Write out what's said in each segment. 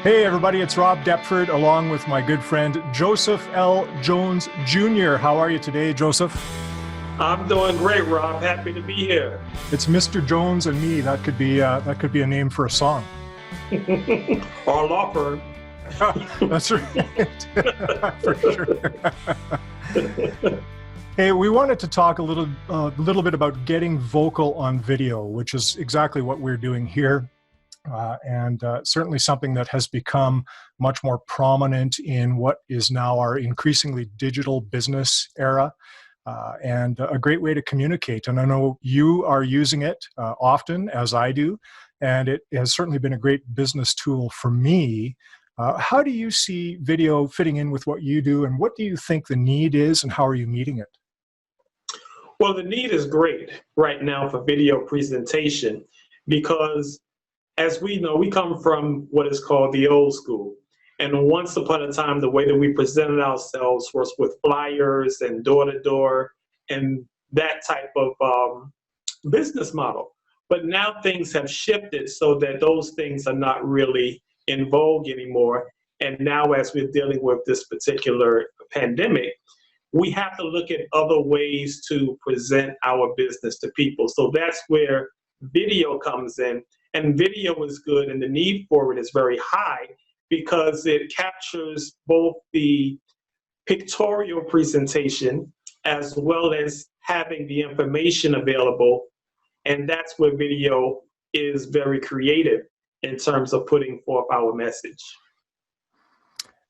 Hey everybody, it's Rob Deptford along with my good friend Joseph L. Jones Jr. How are you today, Joseph? I'm doing great, Rob. Happy to be here. It's Mr. Jones and me. That could be a name for a song. Or a law firm. That's right. For sure. Hey, we wanted to talk a little bit about getting vocal on video, which is exactly what we're doing here. And certainly something that has become much more prominent in what is now our increasingly digital business era, and a great way to communicate. And I know you are using it often, as I do, and it has certainly been a great business tool for me. How do you see video fitting in with what you do, and what do you think the need is, and how are you meeting it? Well, the need is great right now for video presentation because, as we know, we come from what is called the old school. And once upon a time, the way that we presented ourselves was with flyers and door-to-door and that type of business model. But now things have shifted so that those things are not really in vogue anymore. And now as we're dealing with this particular pandemic, we have to look at other ways to present our business to people. So that's where video comes in. And video is good, and the need for it is very high because it captures both the pictorial presentation as well as having the information available. And that's where video is very creative in terms of putting forth our message.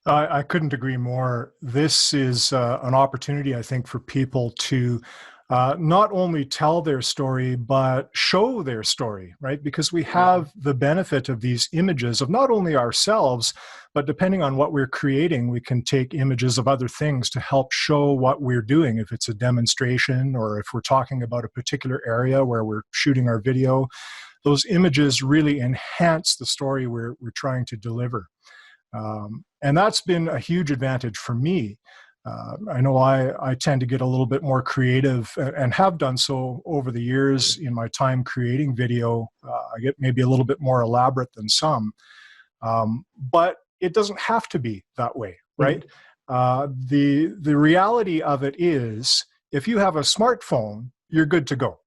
I couldn't agree more. This is an opportunity, I think, for people to not only tell their story, but show their story, right? Because we have the benefit of these images of not only ourselves, but depending on what we're creating, we can take images of other things to help show what we're doing. If it's a demonstration or if we're talking about a particular area where we're shooting our video, those images really enhance the story we're trying to deliver. And that's been a huge advantage for me. I know I tend to get a little bit more creative and have done so over the years in my time creating video. I get maybe a little bit more elaborate than some, but it doesn't have to be that way, right? The reality of it is, if you have a smartphone, you're good to go.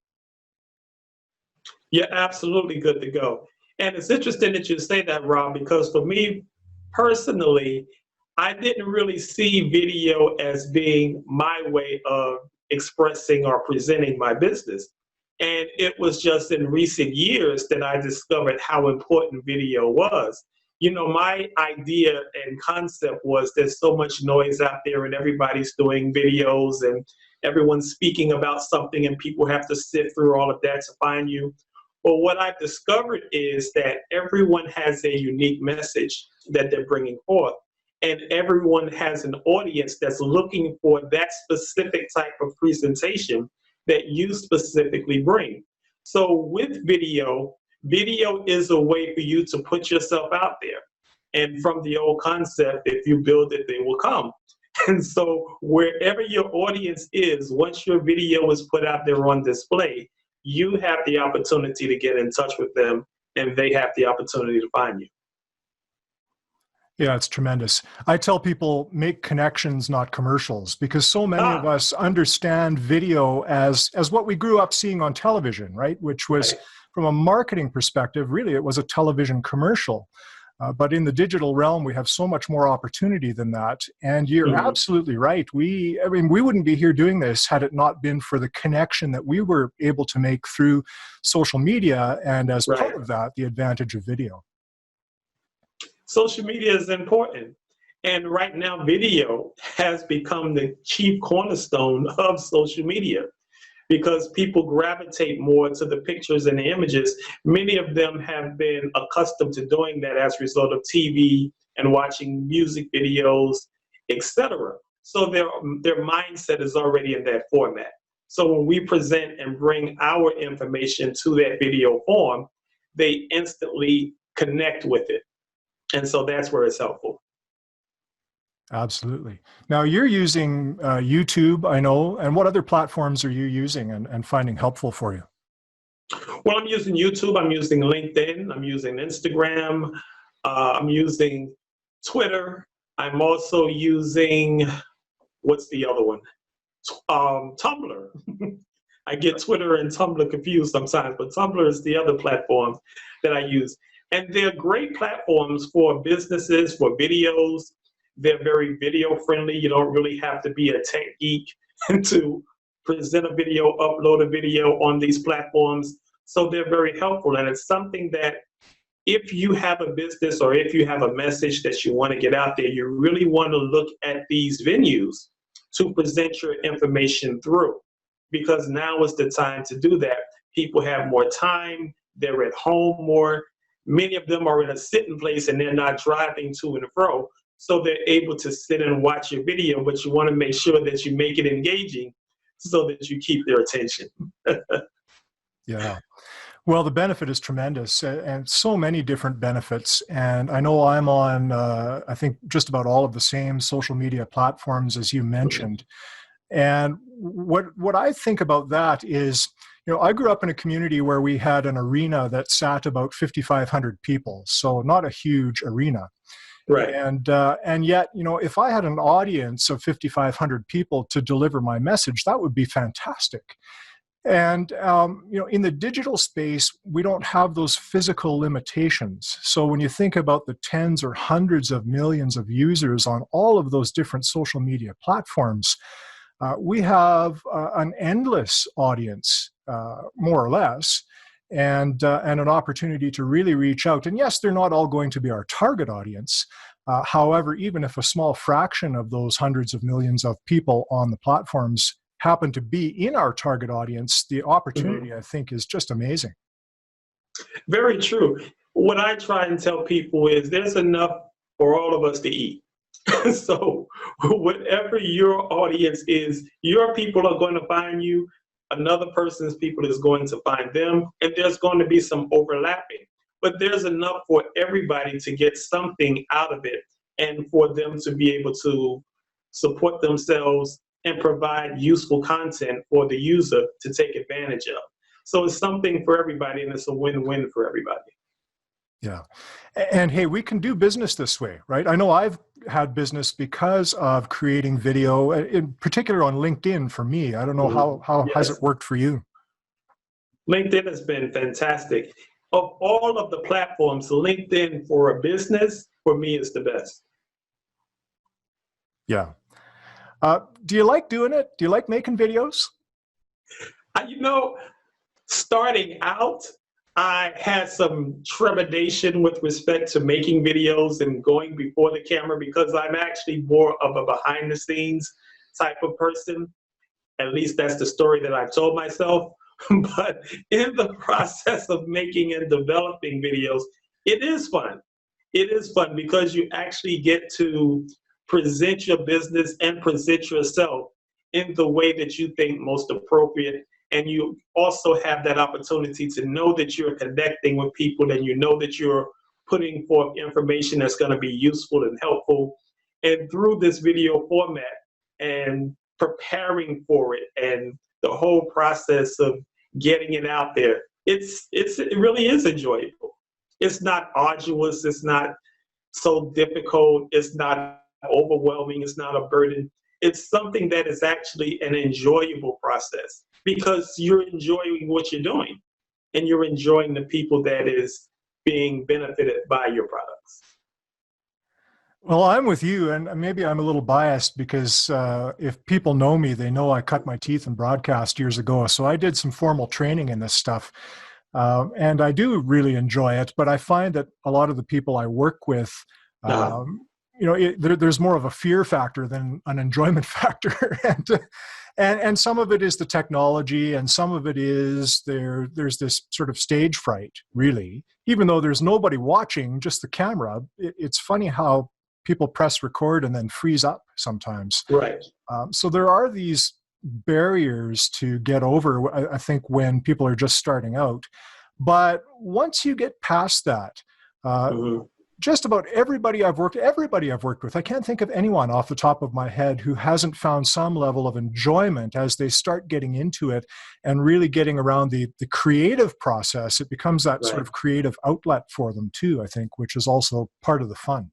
You're absolutely good to go. And it's interesting that you say that, Rob, because for me personally, I didn't really see video as being my way of expressing or presenting my business. And it was just in recent years that I discovered how important video was. You know, my idea and concept was there's so much noise out there and everybody's doing videos and everyone's speaking about something and people have to sit through all of that to find you. But what I've discovered is that everyone has a unique message that they're bringing forth. And everyone has an audience that's looking for that specific type of presentation that you specifically bring. So with video, video is a way for you to put yourself out there. And from the old concept, if you build it, they will come. And so wherever your audience is, once your video is put out there on display, you have the opportunity to get in touch with them and they have the opportunity to find you. Yeah, it's tremendous. I tell people, make connections, not commercials, because so many of us understand video as what we grew up seeing on television, right? Which was, from a marketing perspective, really, it was a television commercial. But in the digital realm, we have so much more opportunity than that. And you're absolutely right. We wouldn't be here doing this had it not been for the connection that we were able to make through social media, and as part of that, the advantage of video. Social media is important. And right now, video has become the chief cornerstone of social media because people gravitate more to the pictures and the images. Many of them have been accustomed to doing that as a result of TV and watching music videos, etc. So their mindset is already in that format. So when we present and bring our information to that video form, they instantly connect with it. And so that's where it's helpful. Absolutely. Now you're using YouTube, I know, and what other platforms are you using and finding helpful for you? Well, I'm using YouTube, I'm using LinkedIn, I'm using Instagram, I'm using Twitter. I'm also using, what's the other one? Tumblr. I get Twitter and Tumblr confused sometimes, but Tumblr is the other platform that I use. And they're great platforms for businesses, for videos. They're very video friendly. You don't really have to be a tech geek to present a video, upload a video on these platforms. So they're very helpful. And it's something that if you have a business or if you have a message that you want to get out there, you really want to look at these venues to present your information through, because now is the time to do that. People have more time, they're at home more. Many of them are in a sitting place and they're not driving to and fro. So they're able to sit and watch your video, but you want to make sure that you make it engaging so that you keep their attention. Yeah. Well, the benefit is tremendous, and so many different benefits. And I know I'm on, I think, just about all of the same social media platforms as you mentioned. And what I think about that is, I grew up in a community where we had an arena that sat about 5,500 people, so not a huge arena. Right. And yet, if I had an audience of 5,500 people to deliver my message, that would be fantastic. And, in the digital space, we don't have those physical limitations. So when you think about the tens or hundreds of millions of users on all of those different social media platforms, we have an endless audience, more or less, and an opportunity to really reach out. And yes, they're not all going to be our target audience. However, even if a small fraction of those hundreds of millions of people on the platforms happen to be in our target audience, the opportunity, I think, is just amazing. Very true. What I try and tell people is there's enough for all of us to eat. So whatever your audience is, your people are going to find you, another person's people is going to find them, and there's going to be some overlapping. But there's enough for everybody to get something out of it and for them to be able to support themselves and provide useful content for the user to take advantage of. So it's something for everybody, and it's a win-win for everybody. Yeah. And hey, we can do business this way, right? I know I've had business because of creating video, in particular on LinkedIn for me. I don't know how Yes. has it worked for you? LinkedIn has been fantastic. Of all of the platforms, LinkedIn for a business, for me, is the best. Yeah. Do you like doing it? Do you like making videos? Starting out, I had some trepidation with respect to making videos and going before the camera, because I'm actually more of a behind the scenes type of person. At least that's the story that I've told myself. But in the process of making and developing videos, it is fun. It is fun because you actually get to present your business and present yourself in the way that you think most appropriate. And you also have that opportunity to know that you're connecting with people, and you know that you're putting forth information that's going to be useful and helpful. And through this video format and preparing for it and the whole process of getting it out there, it really is enjoyable. It's not arduous. It's not so difficult. It's not overwhelming. It's not a burden. It's something that is actually an enjoyable process because you're enjoying what you're doing and you're enjoying the people that is being benefited by your products. Well, I'm with you, and maybe I'm a little biased because if people know me, they know I cut my teeth in broadcast years ago. So I did some formal training in this stuff, and I do really enjoy it. But I find that a lot of the people I work with, there's more of a fear factor than an enjoyment factor, and some of it is the technology, and some of it is there's this sort of stage fright, really. Even though there's nobody watching, just the camera. It's funny how people press record and then freeze up sometimes. Right. So there are these barriers to get over, I think, when people are just starting out. But once you get past that, just about everybody I've worked with, I can't think of anyone off the top of my head who hasn't found some level of enjoyment as they start getting into it and really getting around the creative process. It becomes that sort Right. of creative outlet for them too, I think, which is also part of the fun.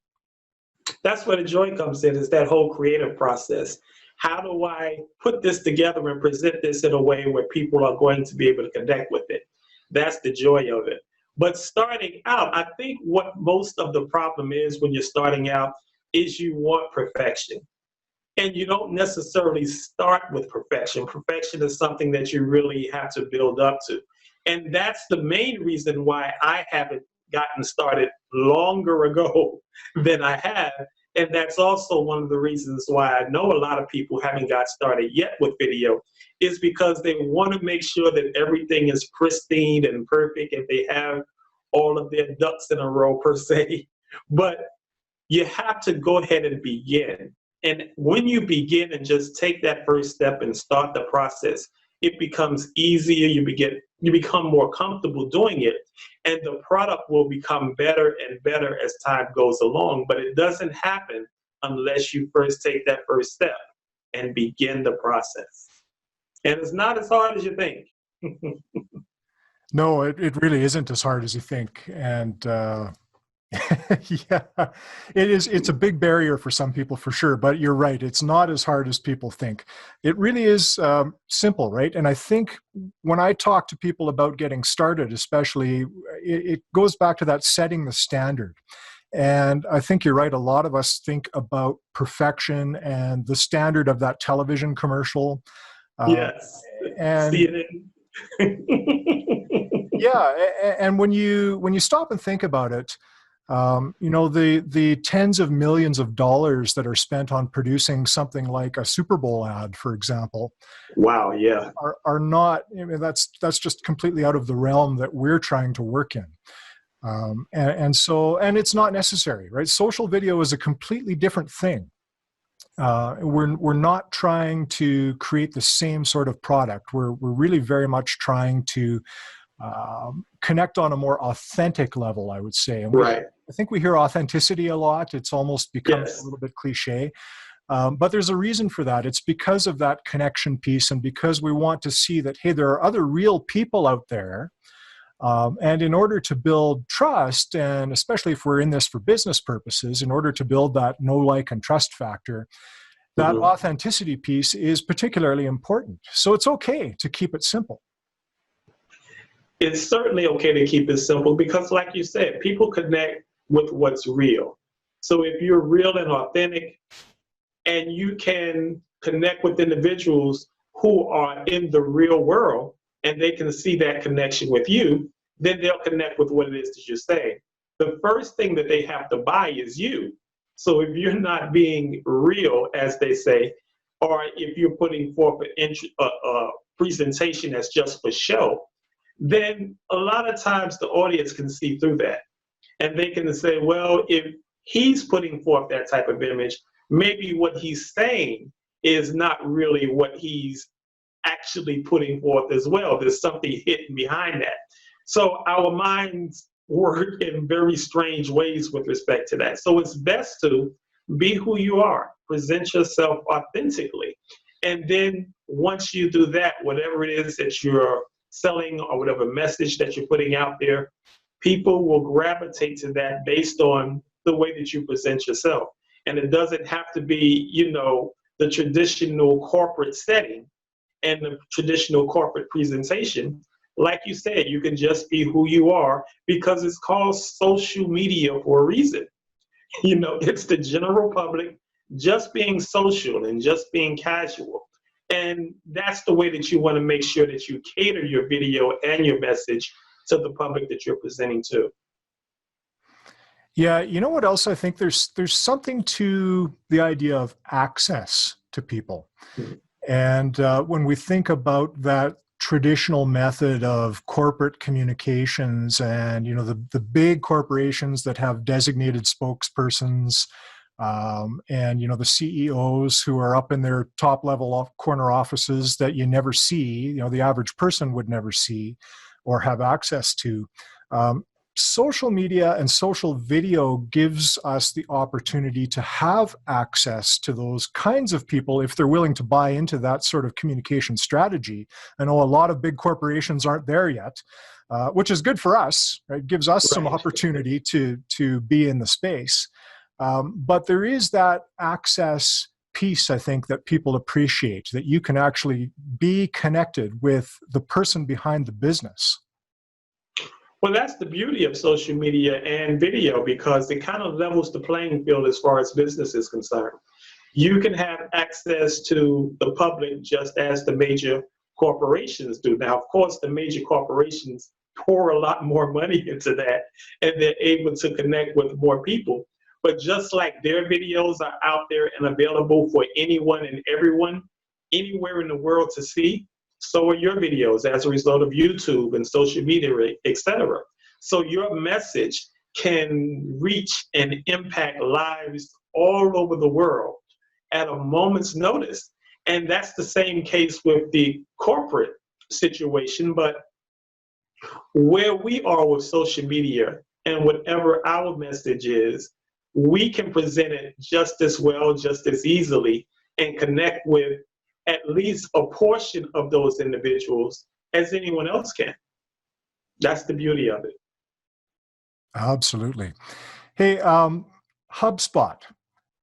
That's where the joy comes in, is that whole creative process. How do I put this together and present this in a way where people are going to be able to connect with it? That's the joy of it. But starting out, I think what most of the problem is when you're starting out is you want perfection. And you don't necessarily start with perfection. Perfection is something that you really have to build up to. And that's the main reason why I haven't gotten started longer ago than I have. And that's also one of the reasons why I know a lot of people haven't got started yet with video, is because they want to make sure that everything is pristine and perfect and they have all of their ducks in a row, per se. But you have to go ahead and begin. And when you begin and just take that first step and start the process, it becomes easier. You become more comfortable doing it, and the product will become better and better as time goes along. But it doesn't happen unless you first take that first step and begin the process. And it's not as hard as you think. No, it really isn't as hard as you think. And yeah, it is. It's a big barrier for some people, for sure. But you're right. It's not as hard as people think. It really is simple, right? And I think when I talk to people about getting started, especially, it goes back to that setting the standard. And I think you're right. A lot of us think about perfection and the standard of that television commercial. Yes. And CNN. yeah, and when you stop and think about it, you know, the tens of millions of dollars that are spent on producing something like a Super Bowl ad, for example, Wow, yeah. are not. I mean, that's just completely out of the realm that we're trying to work in. And it's not necessary, right? Social video is a completely different thing. We're not trying to create the same sort of product. We're really very much trying to connect on a more authentic level, I would say. And Right. I think we hear authenticity a lot. It's almost become Yes. a little bit cliche. But there's a reason for that. It's because of that connection piece, and because we want to see that, hey, there are other real people out there. And in order to build trust, and especially if we're in this for business purposes, in order to build that know, like, and trust factor, that authenticity piece is particularly important. So it's okay to keep it simple. It's certainly okay to keep it simple because, like you said, people connect with what's real. So if you're real and authentic and you can connect with individuals who are in the real world and they can see that connection with you, then they'll connect with what it is that you're saying. The first thing that they have to buy is you. So if you're not being real, as they say, or if you're putting forth a presentation that's just for show, then a lot of times the audience can see through that. And they can say, well, if he's putting forth that type of image, maybe what he's saying is not really what he's actually putting forth as well. There's something hidden behind that. So our minds work in very strange ways with respect to that. So it's best to be who you are, present yourself authentically. And then once you do that, whatever it is that you're selling or whatever message that you're putting out there, people will gravitate to that based on the way that you present yourself. And it doesn't have to be, you know, the traditional corporate setting and the traditional corporate presentation. Like you said, you can just be who you are because it's called social media for a reason. You know, it's the general public just being social and just being casual. And that's the way that you want to make sure that you cater your video and your message to the public that you're presenting to. Yeah, you know what else? I think there's something to the idea of access to people. Mhm. And when we think about that traditional method of corporate communications, and you know, the big corporations that have designated spokespersons, and you know, the CEOs who are up in their top level corner offices that you never see, you know, the average person would never see or have access to. social media and social video gives us the opportunity to have access to those kinds of people if they're willing to buy into that sort of communication strategy. I know a lot of big corporations aren't there yet, which is good for us, right? It gives us some Right. opportunity to be in the space. But there is that access piece, I think, that people appreciate, that you can actually be connected with the person behind the business. Well, that's the beauty of social media and video because it kind of levels the playing field as far as business is concerned. You can have access to the public just as the major corporations do. Now, of course, the major corporations pour a lot more money into that and they're able to connect with more people. But just like their videos are out there and available for anyone and everyone, anywhere in the world to see, so are your videos as a result of YouTube and social media, etc. So your message can reach and impact lives all over the world at a moment's notice. And that's the same case with the corporate situation. But where we are with social media and whatever our message is, we can present it just as well, just as easily, and connect with at least a portion of those individuals as anyone else can. That's the beauty of it. Absolutely. Hey, HubSpot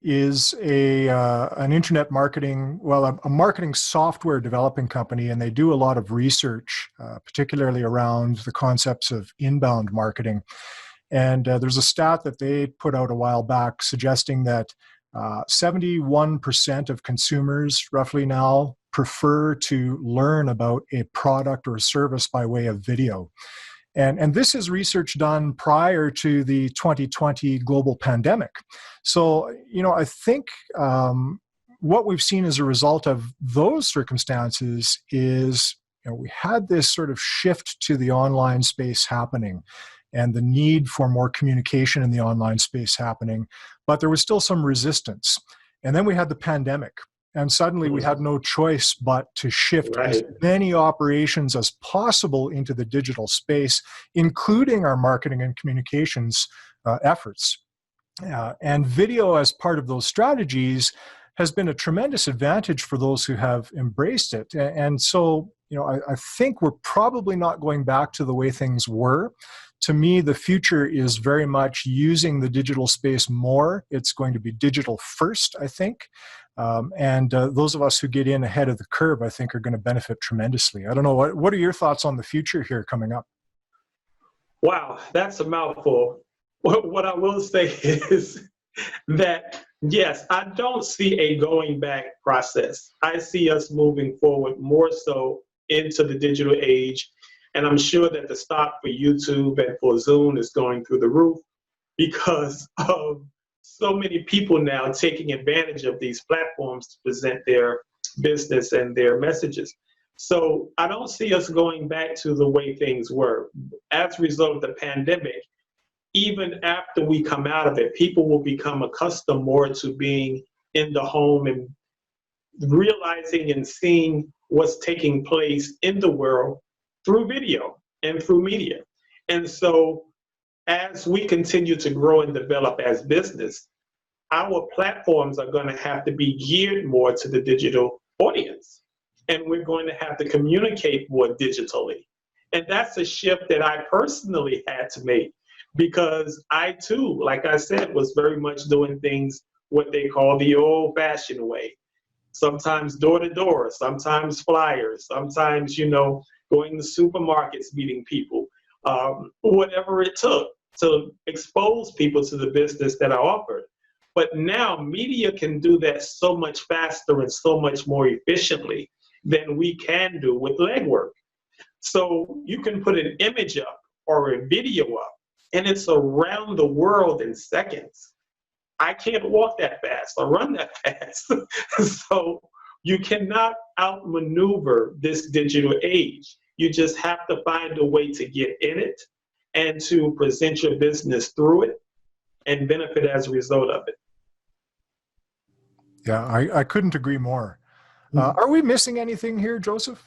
is an internet marketing, well, a marketing software developing company, and they do a lot of research, particularly around the concepts of inbound marketing. And there's a stat that they put out a while back suggesting that 71% of consumers roughly now prefer to learn about a product or a service by way of video. And this is research done prior to the 2020 global pandemic. So, I think what we've seen as a result of those circumstances is, we had this sort of shift to the online space happening and the need for more communication in the online space happening, but there was still some resistance. And then we had the pandemic. And suddenly we had no choice but to shift as many operations as possible into the digital space, including our marketing and communications efforts. And video as part of those strategies has been a tremendous advantage for those who have embraced it. And so, I think we're probably not going back to the way things were. To me, the future is very much using the digital space more. It's going to be digital first, I think. And those of us who get in ahead of the curve, I think, are going to benefit tremendously. I don't know, what are your thoughts on the future here coming up? Wow, that's a mouthful. What I will say is that, yes, I don't see a going back process. I see us moving forward more so into the digital age. And I'm sure that the stock for YouTube and for Zoom is going through the roof because of so many people now taking advantage of these platforms to present their business and their messages. So I don't see us going back to the way things were. As a result of the pandemic, even after we come out of it, people will become accustomed more to being in the home and realizing and seeing what's taking place in the world through video and through media. And so as we continue to grow and develop as business, our platforms are going to have to be geared more to the digital audience. And we're going to have to communicate more digitally. And that's a shift that I personally had to make because I too, like I said, was very much doing things what they call the old-fashioned way. Sometimes door to door, sometimes flyers, sometimes, going to supermarkets, meeting people, whatever it took to expose people to the business that I offered. But now media can do that so much faster and so much more efficiently than we can do with legwork. So you can put an image up or a video up, and it's around the world in seconds. I can't walk that fast or run that fast. So you cannot outmaneuver this digital age. You just have to find a way to get in it and to present your business through it and benefit as a result of it. Yeah, I couldn't agree more. Are we missing anything here, Joseph?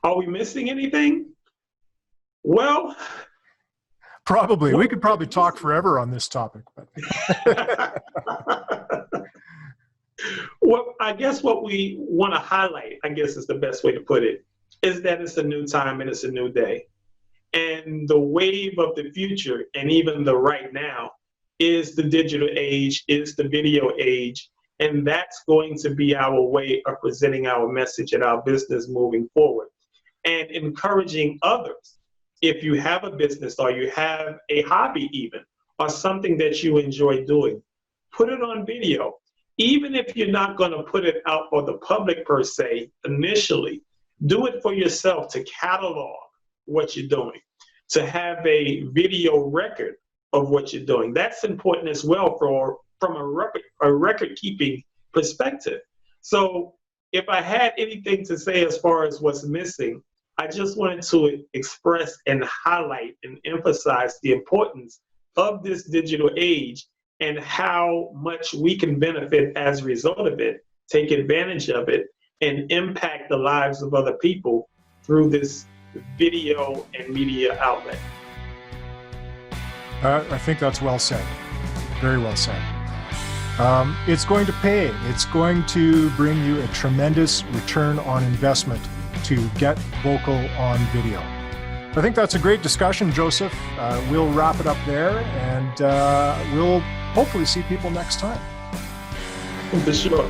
Are we missing anything? Well, Probably. We could probably talk forever on this topic. But well, I guess what we want to highlight, I guess is the best way to put it, is that it's a new time and it's a new day. And the wave of the future, and even the right now, is the digital age, is the video age. And that's going to be our way of presenting our message and our business moving forward. And encouraging others, if you have a business or you have a hobby even, or something that you enjoy doing, put it on video. Even if you're not going to put it out for the public per se initially, do it for yourself to catalog what you're doing, to have a video record of what you're doing. That's important as well from a record keeping perspective. So if I had anything to say as far as what's missing, I just wanted to express and highlight and emphasize the importance of this digital age and how much we can benefit as a result of it, take advantage of it, and impact the lives of other people through this video and media outlet. I think that's well said. Very well said. It's going to pay. It's going to bring you a tremendous return on investment to get vocal on video. I think that's a great discussion, Joseph. We'll wrap it up there, and we'll hopefully see people next time. For sure.